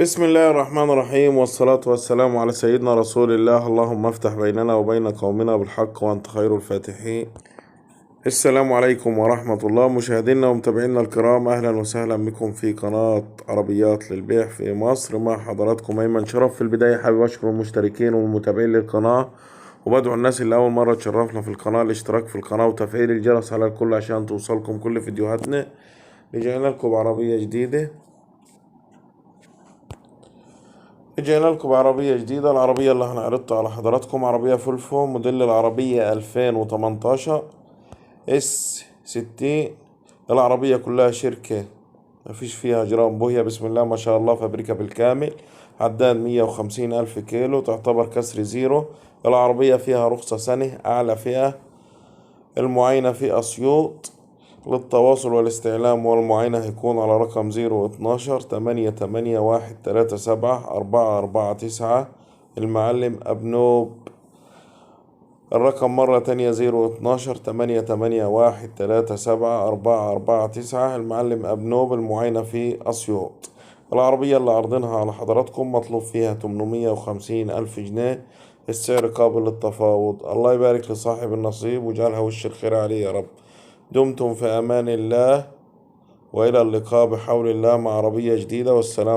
بسم الله الرحمن الرحيم، والصلاة والسلام على سيدنا رسول الله. اللهم افتح بيننا وبين قومنا بالحق وأنت خير الفاتحين. السلام عليكم ورحمة الله. مشاهدينا ومتابعينا الكرام، أهلا وسهلا بكم في قناة عربيات للبيع في مصر. مع حضراتكم أيمن شرف. في البداية حابب أشكر المشتركين والمتابعين للقناة، وبدعو الناس اللي أول مرة تشرفنا في القناة الاشتراك في القناة وتفعيل الجرس على الكل عشان توصلكم كل فيديوهاتنا. رجعنا لكم بعربية جديدة. العربية اللي هنعرضها على حضراتكم عربية فولفو، موديل العربية 2018 اس 60. العربية كلها شركة، مفيش فيها جرام بويا. بسم الله ما شاء الله، فابريكا بالكامل. عداد 150 ألف كيلو، تعتبر كسر زيرو. العربية فيها رخصة سنة، أعلى فئة. المعاينة في أسيوط. للتواصل والاستعلام والمعاينة هيكون على رقم 012-8813744449. المعلم أبنوب. الرقم مرة تانية 012-8813744449. المعلم أبنوب. المعاينة في أسيوط. العربية اللي عرضناها على حضراتكم مطلوب فيها 850 ألف جنيه. السعر قابل للتفاوض. الله يبارك لصاحب النصيب وجعلها وش الخير عليه يا رب. دمتم في أمان الله، وإلى اللقاء بحول الله مع عربية جديدة، والسلام.